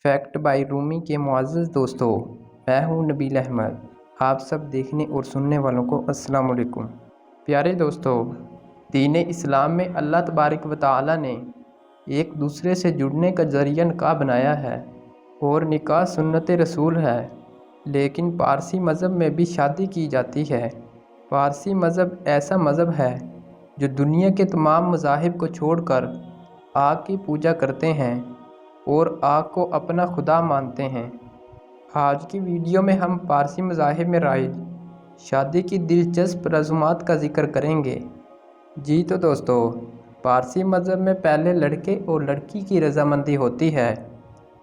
Fact bye Rumi के मुअज़्ज़ज़ दोस्तों, मैं हूं नबील अहमद। आप सब देखने और सुनने वालों को अस्सलाम वालेकुम। प्यारे दोस्तों, दीन इस्लाम में अल्लाह तबारक व तआला ने एक दूसरे से जुड़ने का ज़रिया निकाह बनाया है और निकाह सुन्नत रसूल है। लेकिन पारसी मज़हब में भी शादी की जाती है। पारसी मज़हब ऐसा मज़हब है जो दुनिया के तमाम मज़ाहिब को छोड़कर आग की पूजा करते हैं और आग को अपना खुदा मानते हैं। आज की वीडियो में हम पारसी मज़ाहिब में राइज शादी की दिलचस्प रस्मात का जिक्र करेंगे। जी तो दोस्तों, पारसी मज़हब में पहले लड़के और लड़की की रजामंदी होती है,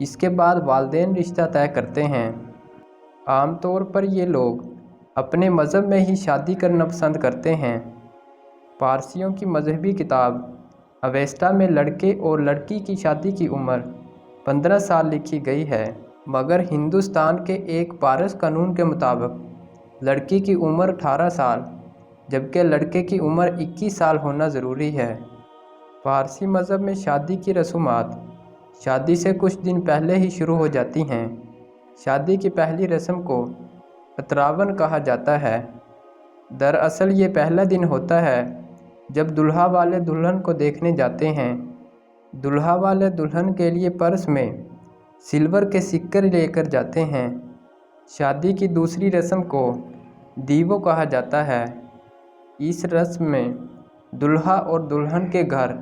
इसके बाद वालिदैन रिश्ता तय करते हैं। आमतौर पर ये लोग अपने मज़हब में ही शादी करना पसंद करते हैं। पारसियों की मजहबी किताब अवेस्टा में लड़के और लड़की की शादी की उम्र 15 साल लिखी गई है, मगर हिंदुस्तान के एक पारस कानून के मुताबिक लड़की की उम्र 18 साल जबकि लड़के की उम्र 21 साल होना ज़रूरी है। पारसी मज़हब में शादी की रसूमात शादी से कुछ दिन पहले ही शुरू हो जाती हैं। शादी की पहली रस्म को अतरावन कहा जाता है। दरअसल ये पहला दिन होता है जब दुल्हा वाले दुल्हन को देखने जाते हैं। दुल्हा वाले दुल्हन के लिए पर्स में सिल्वर के सिक्के लेकर जाते हैं। शादी की दूसरी रस्म को दीवो कहा जाता है। इस रस्म में दुल्हा और दुल्हन के घर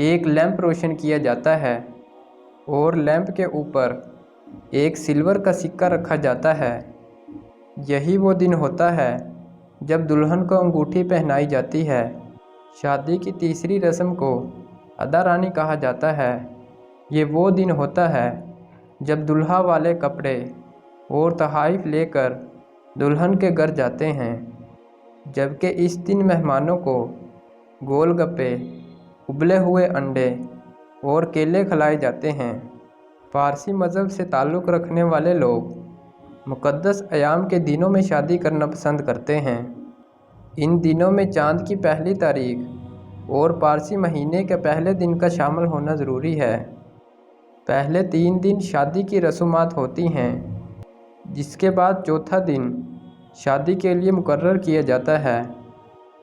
एक लैंप रोशन किया जाता है और लैंप के ऊपर एक सिल्वर का सिक्का रखा जाता है। यही वो दिन होता है जब दुल्हन को अंगूठी पहनाई जाती है। शादी की तीसरी रस्म को अदा रानी कहा जाता है। ये वो दिन होता है जब दुल्हा वाले कपड़े और तोहफ़े लेकर दुल्हन के घर जाते हैं, जबकि इस दिन मेहमानों को गोलगप्पे, उबले हुए अंडे और केले खिलाए जाते हैं। पारसी मज़हब से ताल्लुक़ रखने वाले लोग मुक़द्दस अयाम के दिनों में शादी करना पसंद करते हैं। इन दिनों में चाँद की पहली तारीख और पारसी महीने के पहले दिन का शामिल होना ज़रूरी है। पहले 3 दिन शादी की रसूमात होती हैं, जिसके बाद चौथा दिन शादी के लिए मुकर्रर किया जाता है।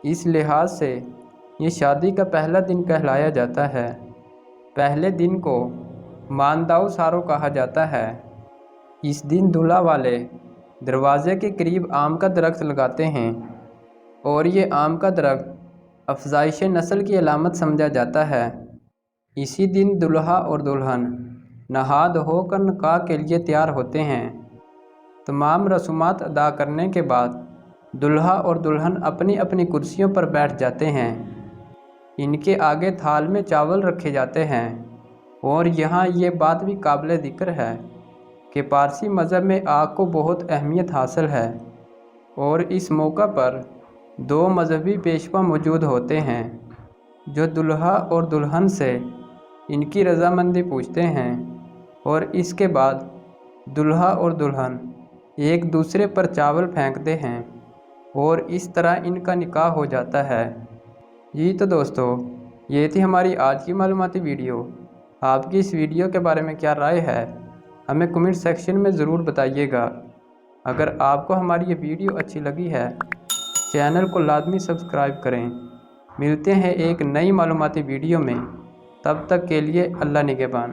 इस लिहाज से ये शादी का पहला दिन कहलाया जाता है। पहले दिन को मानदाव सारो कहा जाता है। इस दिन दूल्हा वाले दरवाज़े के करीब आम का दरख्त लगाते हैं और ये आम का दरख्त अफजाइश नस्ल की अलामत समझा जाता है। इसी दिन दुल्हा और दुल्हन नहा धोकर निकाह के लिए तैयार होते हैं। तमाम रसूमात अदा करने के बाद दुल्हा और दुल्हन अपनी अपनी कुर्सियों पर बैठ जाते हैं। इनके आगे थाल में चावल रखे जाते हैं और यहाँ ये बात भी काबिल ज़िक्र है कि पारसी मज़हब में आग को बहुत अहमियत हासिल है और इस मौका पर 2 मजहबी पेशवा मौजूद होते हैं जो दुल्हा और दुल्हन से इनकी रजामंदी पूछते हैं और इसके बाद दुल्हा और दुल्हन एक दूसरे पर चावल फेंकते हैं और इस तरह इनका निकाह हो जाता है। जी तो दोस्तों, ये थी हमारी आज की मालूमाती वीडियो। आपकी इस वीडियो के बारे में क्या राय है, हमें कमेंट सेक्शन में ज़रूर बताइएगा। अगर आपको हमारी ये वीडियो अच्छी लगी है, चैनल को लाजमी सब्सक्राइब करें। मिलते हैं एक नई मालूमाती वीडियो में, तब तक के लिए अल्लाह निगहबान।